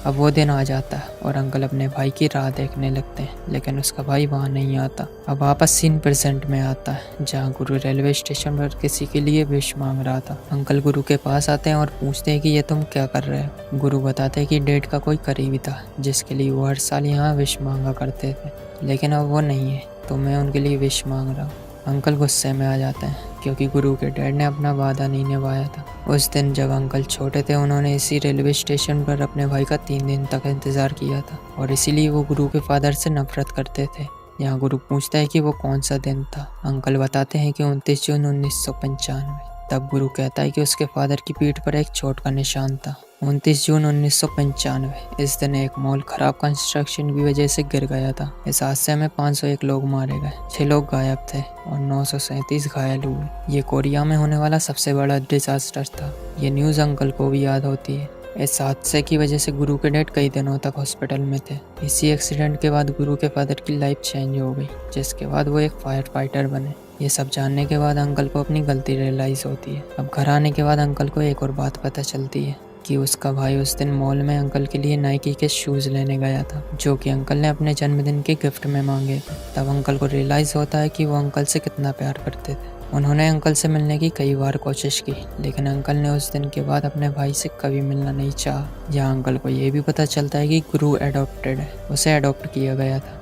अब वो दिन आ जाता है और अंकल अपने भाई की राह देखने लगते हैं, लेकिन उसका भाई वहाँ नहीं आता। अब वापस सीन प्रेजेंट में आता है, जहाँ गुरु रेलवे स्टेशन पर किसी के लिए विश मांग रहा था। अंकल गुरु के पास आते हैं और पूछते हैं कि ये तुम क्या कर रहे हो। गुरु बताते हैं कि डेड का कोई करीबी था, जिसके लिए वो हर साल यहाँ विश मांगा करते थे, लेकिन अब वो नहीं है, तो मैं उनके लिए विश मांग रहा हूँ। अंकल गुस्से में आ जाते हैं क्योंकि गुरु के डैड ने अपना वादा नहीं निभाया था। उस दिन जब अंकल छोटे थे, उन्होंने इसी रेलवे स्टेशन पर अपने भाई का 3 दिन तक इंतजार किया था, और इसीलिए वो गुरु के फादर से नफरत करते थे। यहाँ गुरु पूछता है कि वो कौन सा दिन था। अंकल बताते हैं कि 29 जून 1995। तब गुरु कहता है कि उसके फादर की पीठ पर एक चोट का निशान था। 29 जून 1995। इस दिन एक मॉल खराब कंस्ट्रक्शन की वजह से गिर गया था। इस हादसे में 501 लोग मारे गए, 6 लोग गायब थे और 937 घायल हुए। ये कोरिया में होने वाला सबसे बड़ा डिजास्टर था। ये न्यूज़ अंकल को भी याद होती है। इस हादसे की वजह से गुरु के डैड कई दिनों तक हॉस्पिटल में थे। इसी एक्सीडेंट के बाद गुरु के फादर की लाइफ चेंज हो गई, जिसके बाद वो एक फायर फाइटर बने। ये सब जानने के बाद अंकल को अपनी गलती रियलाइज होती है। अब घर आने के बाद अंकल को एक और बात पता चलती है कि उसका भाई उस दिन मॉल में अंकल के लिए नाइकी के शूज़ लेने गया था, जो कि अंकल ने अपने जन्मदिन के गिफ्ट में मांगे थे। तब अंकल को रियलाइज़ होता है कि वो अंकल से कितना प्यार करते थे। उन्होंने अंकल से मिलने की कई बार कोशिश की, लेकिन अंकल ने उस दिन के बाद अपने भाई से कभी मिलना नहीं चाहा। यहाँ अंकल को ये भी पता चलता है कि गुरु एडॉप्टेड है, उसे अडॉप्ट किया गया था।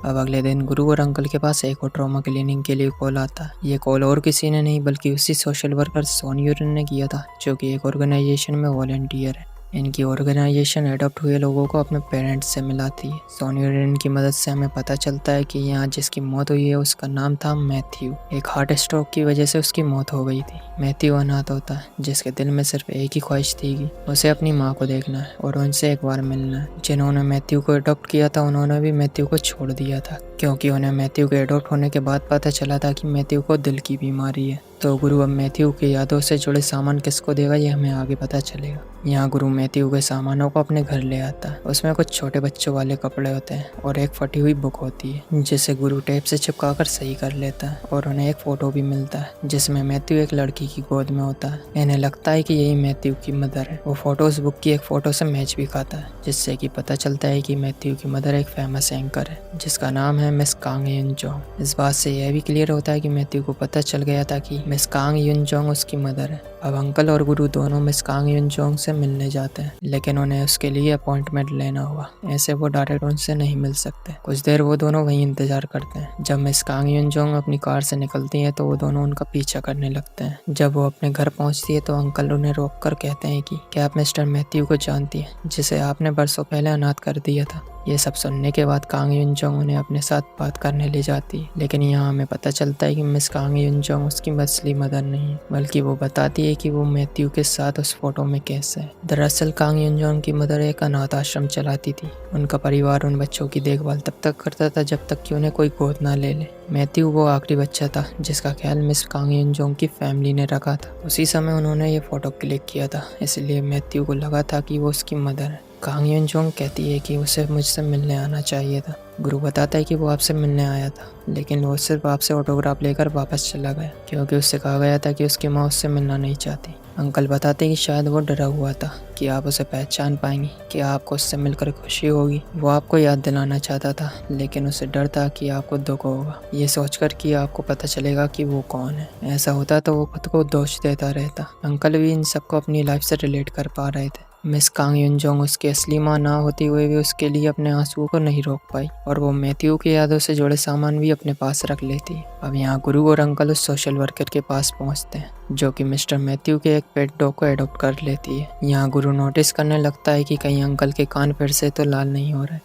अब अगले दिन गुरु और अंकल के पास एक और ट्रॉमा क्लीनिंग के लिए कॉल आता है। ये कॉल और किसी ने नहीं बल्कि उसी सोशल वर्कर सोनी यूरिन ने किया था, जो कि एक ऑर्गेनाइजेशन में वॉलंटियर है। इनकी ऑर्गेनाइजेशन एडॉप्ट हुए लोगों को अपने पेरेंट्स से मिलाती है। सोनी यूरिन की मदद से हमें पता चलता है कि यहाँ जिसकी मौत हुई है उसका नाम था मैथ्यू। एक हार्ट स्ट्रोक की वजह से उसकी मौत हो गई थी। मैथ्यू अनाथ होता है, जिसके दिल में सिर्फ एक ही ख्वाहिश थी कि उसे अपनी माँ को देखना है और उनसे एक बार मिलना है। जिन्होंने मैथ्यू को अडॉप्ट किया था उन्होंने भी मैथ्यू को छोड़ दिया था, क्योंकि उन्हें मैथ्यू के अडॉप्ट होने के बाद पता चला था कि मैथ्यू को दिल की बीमारी है। तो गुरु अब मैथ्यू की यादों से जुड़े सामान किसको देगा, ये हमें आगे पता चलेगा। यहाँ गुरु मैथ्यू के सामानों को अपने घर ले आता है। उसमें कुछ छोटे बच्चों वाले कपड़े होते हैं और एक फटी हुई बुक होती है, जिसे गुरु टेप से चिपका कर सही कर लेता है, और उन्हें एक फोटो भी मिलता है जिसमें मैथ्यू एक लड़की की गोद में होता है। इन्हें लगता है कि यही मैथ्यू की मदर है। वो फोटो उस बुक की एक फोटो से मैच भी खाता है, जिससे कि पता चलता है कि मैथ्यू की मदर एक फेमस एंकर है, जिसका नाम है मिस कांग युनजोंग। इस बात से यह भी क्लियर होता है कि मैथ्यू को पता चल गया था कि मिस कांग युनजोंग उसकी मदर है। अब अंकल और गुरु दोनों मिस कांग युनजोंग से मिलने जाते हैं, लेकिन उन्हें उसके लिए अपॉइंटमेंट लेना होगा, ऐसे वो डायरेक्ट उनसे नहीं मिल सकते। कुछ देर वो दोनों वहीं इंतजार करते हैं। जब मिस कांग युनजोंग अपनी कार से निकलती हैं तो वो दोनों उनका पीछा करने लगते हैं। जब वो अपने घर पहुंचती है तो अंकल उन्हें रोककर कहते हैं कि क्या आप मिस्टर मैथ्यू को जानती हैं, जिसे आपने बरसों पहले अनाथ कर दिया था। ये सब सुनने के बाद कांग युनजोंग उन्हें अपने साथ बात करने ले जाती है, लेकिन यहाँ हमें पता चलता है कि मिस कांग युनजोंग उसकी असली मदर नहीं है, बल्कि वो बताती है कि वो मैथ्यू के साथ उस फोटो में कैसे है। दरअसल कांग युनजोंग की मदर एक अनाथ आश्रम चलाती थी। उनका परिवार उन बच्चों की देखभाल तब तक करता था जब तक कि उन्हें कोई गोद ना ले ले। मैथ्यू वो आखिरी बच्चा था जिसका ख्याल मिस कांग युनजोंग की फैमिली ने रखा था। उसी समय उन्होंने ये फोटो क्लिक किया था, इसलिए मैथ्यू को लगा था कि वो उसकी मदर है। कांग युनजोंग कहती है कि उसे मुझसे मिलने आना चाहिए था। गुरु बताता है कि वो आपसे मिलने आया था, लेकिन वो सिर्फ आपसे ऑटोग्राफ लेकर वापस चला गया, क्योंकि उससे कहा गया था कि उसकी माँ उससे मिलना नहीं चाहती। अंकल बताते हैं कि शायद वो डरा हुआ था कि आप उसे पहचान पाएंगी, कि आपको उससे मिलकर खुशी होगी। वो आपको याद दिलाना चाहता था, लेकिन उसे डर था कि आपको दुख होगा, ये सोचकर कि आपको पता चलेगा कि वो कौन है। ऐसा होता तो वो खुद को दोष देता रहता। अंकल भी इन सबको अपनी लाइफ से रिलेट कर पा रहे थे। मिस कांग युनजोंग उसकी असली माँ ना होती हुए भी उसके लिए अपने आंसुओं को नहीं रोक पाई और वो मैथ्यू की यादों से जुड़े सामान भी अपने पास रख लेती। अब यहाँ गुरु और अंकल उस सोशल वर्कर के पास पहुँचते हैं जो कि मिस्टर मैथ्यू के एक पेट डॉग को एडॉप्ट कर लेती है। यहाँ गुरु नोटिस करने लगता है कि कहीं अंकल के कान फिर से तो लाल नहीं हो रहे।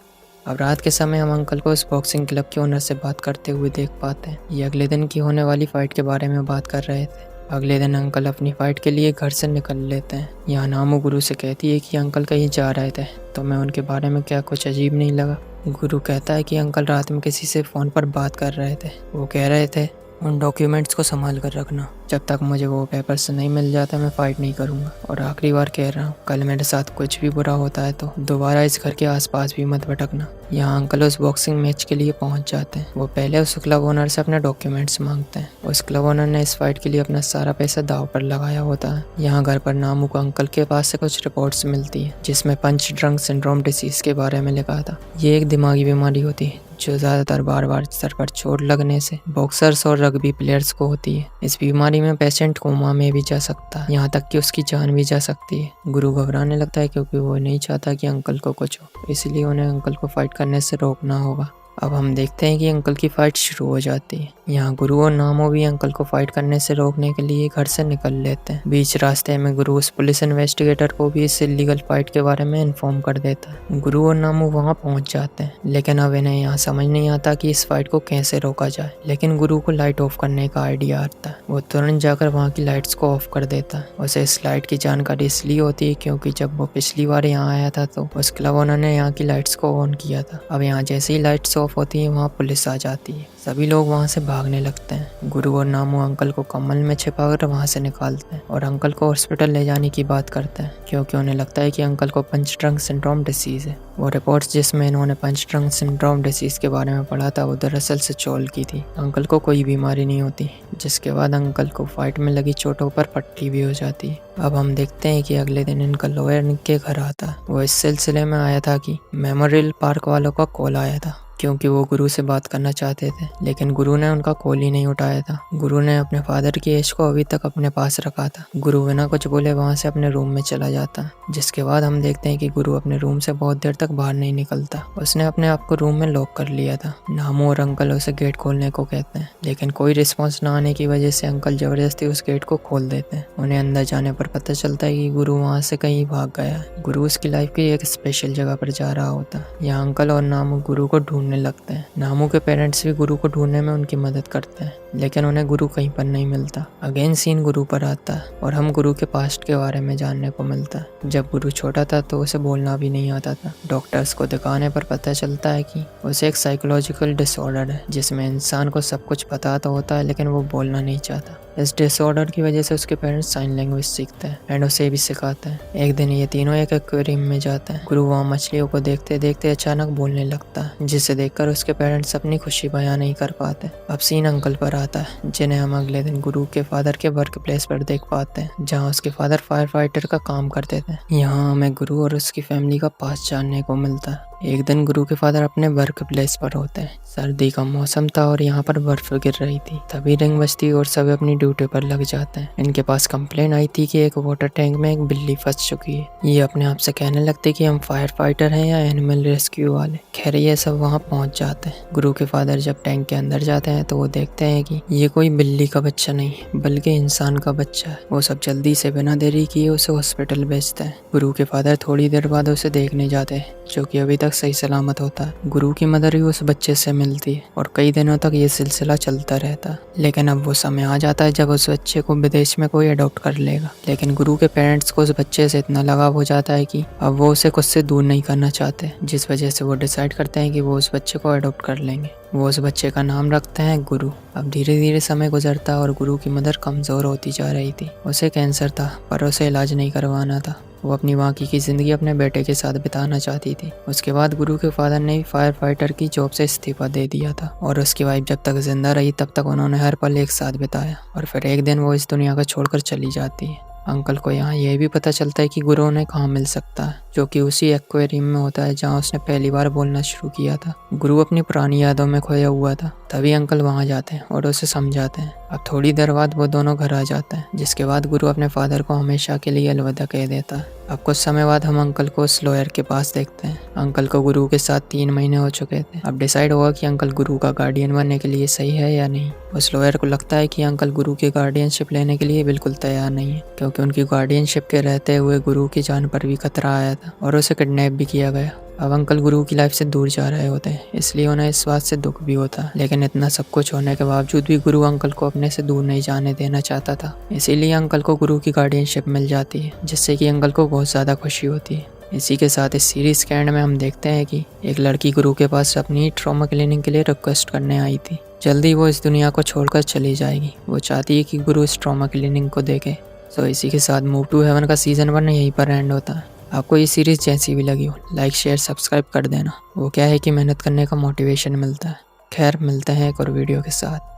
अब रात के समय हम अंकल को उस बॉक्सिंग क्लब के ओनर से बात करते हुए देख पाते हैं। ये अगले दिन की होने वाली फाइट के बारे में बात कर रहे थे। अगले दिन अंकल अपनी फाइट के लिए घर से निकल लेते हैं। यहाँ नामू गुरु से कहती है कि अंकल कहीं जा रहे थे तो मैं उनके बारे में क्या कुछ अजीब नहीं लगा। गुरु कहता है कि अंकल रात में किसी से फ़ोन पर बात कर रहे थे। वो कह रहे थे उन डॉक्यूमेंट्स को संभाल कर रखना, जब तक मुझे वो पेपर्स नहीं मिल जाता मैं फ़ाइट नहीं करूँगा। और आखिरी बार कह रहा हूँ, कल मेरे साथ कुछ भी बुरा होता है तो दोबारा इस घर के आसपास भी मत भटकना। यहाँ अंकल उस बॉक्सिंग मैच के लिए पहुँच जाते हैं। वो पहले उस क्लब ओनर से अपने डॉक्यूमेंट्स मांगते हैं। उस क्लब ओनर ने इस फाइट के लिए अपना सारा पैसा दाव पर लगाया होता है। यहाँ घर पर नामू को अंकल के पास से कुछ रिपोर्ट्स मिलती है जिसमें पंच ड्रंक सिंड्रोम डिसीज के बारे में लिखा था। ये एक दिमागी बीमारी होती है जो ज़्यादातर बार बार सर पर चोट लगने से बॉक्सर्स और रग्बी प्लेयर्स को होती है। इस बीमारी में पेशेंट कोमा में भी जा सकता है, यहाँ तक कि उसकी जान भी जा सकती है। गुरु घबराने लगता है क्योंकि वो नहीं चाहता कि अंकल को कुछ हो, इसलिए उन्हें अंकल को फाइट करने से रोकना होगा। अब हम देखते हैं कि अंकल की फाइट शुरू हो जाती है। यहाँ गुरु और नामो भी अंकल को फाइट करने से रोकने के लिए घर से निकल लेते हैं। बीच रास्ते में गुरु उस पुलिस इन्वेस्टिगेटर को भी इस इलीगल फाइट के बारे में इन्फॉर्म कर देता है। गुरु और नामो वहाँ पहुँच जाते हैं, लेकिन अब इन्हें यहाँ समझ नहीं आता कि इस फाइट को कैसे रोका जाए। लेकिन गुरु को लाइट ऑफ करने का आइडिया आता है। वो तुरंत जाकर वहाँ की लाइट्स को ऑफ कर देता है। उसे इस लाइट की जानकारी इसलिए होती है क्योंकि जब वो पिछली बार यहाँ आया था तो उस क्लब ओनर ने यहाँ की लाइट्स को ऑन किया था। अब यहाँ जैसे ही लाइट्स ऑफ होती है वहाँ पुलिस आ जाती है। सभी लोग वहाँ से भागने लगते हैं। गुरु और नामू अंकल को कम्बल में छिपाकर वहाँ से निकालते हैं और अंकल को हॉस्पिटल ले जाने की बात करते हैं क्योंकि उन्हें लगता है कि अंकल को पंच ड्रंक सिंड्रोम डिसीज है। वो रिपोर्ट्स जिसमें इन्होंने पंच ड्रंक सिंड्रोम डिसीज के बारे में पढ़ा था वो दरअसल सचोल की थी। अंकल को कोई बीमारी नहीं होती, जिसके बाद अंकल को फाइट में लगी चोटों पर पट्टी भी हो जाती है। अब हम देखते हैं कि अगले दिन इनका लॉयर इनके घर आता है। वो इस सिलसिले में आया था कि मेमोरियल पार्क वालों का कॉल आया था क्योंकि वो गुरु से बात करना चाहते थे, लेकिन गुरु ने उनका कॉल ही नहीं उठाया था। गुरु ने अपने फादर की एज को अभी तक अपने पास रखा था। गुरु बिना कुछ बोले वहाँ से अपने रूम में चला जाता, जिसके बाद हम देखते हैं कि गुरु अपने रूम से बहुत देर तक बाहर नहीं निकलता। उसने अपने आप को रूम में लॉक कर लिया था। नामू और अंकल उसे गेट खोलने को कहते हैं, लेकिन कोई रिस्पॉन्स न आने की वजह से अंकल जबरदस्ती उस गेट को खोल देते हैं। उन्हें अंदर जाने पर पता चलता है कि गुरु वहाँ से कहीं भाग गया है। गुरु उसकी लाइफ की एक स्पेशल जगह पर जा रहा होता है। यहाँ अंकल और नामू गुरु को ढूंढने लगते हैं। नामू के पेरेंट्स भी गुरु को ढूंढने में उनकी मदद करते हैं, लेकिन उन्हें गुरु कहीं पर नहीं मिलता। अगेन सीन गुरु पर आता है और हम गुरु के पास्ट के बारे में जानने को मिलता है। जब गुरु छोटा था तो उसे बोलना भी नहीं आता था। डॉक्टर्स को दिखाने पर पता चलता है कि उसे एक साइकोलॉजिकल डिसऑर्डर है जिसमें इंसान को सब कुछ पता तो होता है लेकिन वो बोलना नहीं चाहता। इस डिसऑर्डर की वजह से उसके पेरेंट्स साइन लैंग्वेज सीखते हैं एंड उसे भी सिखाते हैं। एक दिन ये तीनों एक एक्वेरियम में जाते हैं। गुरु वहाँ मछलियों को देखते देखते अचानक बोलने लगता है, जिसे देखकर उसके पेरेंट्स अपनी खुशी बयां नहीं कर पाते। अब सीन अंकल पर आता है, जिन्हें हम अगले दिन गुरु के फादर के वर्क प्लेस पर देख पाते हैं, जहाँ उसके फादर फायर फाइटर का काम करते थे। यहाँ हमें गुरु और उसकी फैमिली का पास जानने को मिलता है। एक दिन गुरु के फादर अपने वर्क प्लेस पर होते हैं। सर्दी का मौसम था और यहाँ पर बर्फ गिर रही थी। तभी रिंग बजती और सभी अपनी ड्यूटी पर लग जाते हैं। इनके पास कंप्लेन आई थी कि एक वाटर टैंक में एक बिल्ली फंस चुकी है। ये अपने आप से कहने लगते कि हम फायर फाइटर हैं या एनिमल रेस्क्यू वाले। खैर ये सब वहाँ पहुँच जाते हैं। गुरु के फादर जब टैंक के अंदर जाते हैं तो वो देखते हैं कि ये कोई बिल्ली का बच्चा नहीं बल्कि इंसान का बच्चा है। वो सब जल्दी से बिना देरी किए उसे हॉस्पिटल भेजते हैं। गुरु के फादर थोड़ी देर बाद उसे देखने जाते हैं, जो कि अभी तक सही सलामत होता है। गुरु की मदर ही उस बच्चे से मिलती है और कई दिनों तक ये सिलसिला चलता रहता है। लेकिन अब वो समय आ जाता है जब उस बच्चे को विदेश में कोई अडॉप्ट कर लेगा। लेकिन गुरु के पेरेंट्स को उस बच्चे से इतना लगाव हो जाता है कि अब वो उसे खुद से दूर नहीं करना चाहते, जिस वजह से वो डिसाइड करते हैं कि वो उस बच्चे को अडॉप्ट कर लेंगे। वो उस बच्चे का नाम रखते हैं गुरु। अब धीरे धीरे समय गुजरता है और गुरु की मदर कमज़ोर होती जा रही थी। उसे कैंसर था पर उसे इलाज नहीं करवाना था। वो अपनी बाकी की ज़िंदगी अपने बेटे के साथ बिताना चाहती थी। उसके बाद गुरु के फादर ने फायर फाइटर की जॉब से इस्तीफा दे दिया था और उसकी वाइफ जब तक जिंदा रही तब तक उन्होंने हर पल एक साथ बिताया और फिर एक दिन वो इस दुनिया को छोड़कर चली जाती है। अंकल को यहाँ यह भी पता चलता है कि गुरु उन्हें कहाँ मिल सकता है, जो कि उसी एक्वेरियम में होता है जहाँ उसने पहली बार बोलना शुरू किया था। गुरु अपनी पुरानी यादों में खोया हुआ था तभी अंकल वहाँ जाते हैं और उसे समझाते हैं। अब थोड़ी देर बाद वो दोनों घर आ जाते हैं, जिसके बाद गुरु अपने फादर को हमेशा के लिए अलविदा कह देता है। अब कुछ समय बाद हम अंकल को उस लॉयर के पास देखते हैं। अंकल को गुरु के साथ 3 महीने हो चुके थे। अब डिसाइड हुआ कि अंकल गुरु का गार्डियन बनने के लिए सही है या नहीं। उस लॉयर को लगता है कि अंकल गुरु की गार्डियनशिप लेने के लिए बिल्कुल तैयार नहीं है, क्योंकि उनकी गार्डियनशिप के रहते हुए गुरु की जान पर भी खतरा आया था और उसे किडनैप भी किया गया। अब अंकल गुरु की लाइफ से दूर जा रहे होते हैं, इसलिए उन्हें इस बात से दुख भी होता है। लेकिन इतना सब कुछ होने के बावजूद भी गुरु अंकल को अपने से दूर नहीं जाने देना चाहता था। इसीलिए अंकल को गुरु की गार्डियनशिप मिल जाती है, जिससे कि अंकल को बहुत ज़्यादा खुशी होती है। इसी के साथ इस सीरीज के एंड में हम देखते हैं कि एक लड़की गुरु के पास अपनी ट्रॉमा क्लीनिंग के लिए रिक्वेस्ट करने आई थी। जल्दी वो इस दुनिया को छोड़कर चली जाएगी। वो चाहती है कि गुरु इस ट्रॉमा क्लीनिंग को देखे। सो इसी के साथ मूव टू हेवन का सीजन 1 यहीं पर एंड होता है। आपको ये सीरीज़ जैसी भी लगी हो, लाइक शेयर सब्सक्राइब कर देना। वो क्या है कि मेहनत करने का मोटिवेशन मिलता है। खैर, मिलते हैं एक और वीडियो के साथ।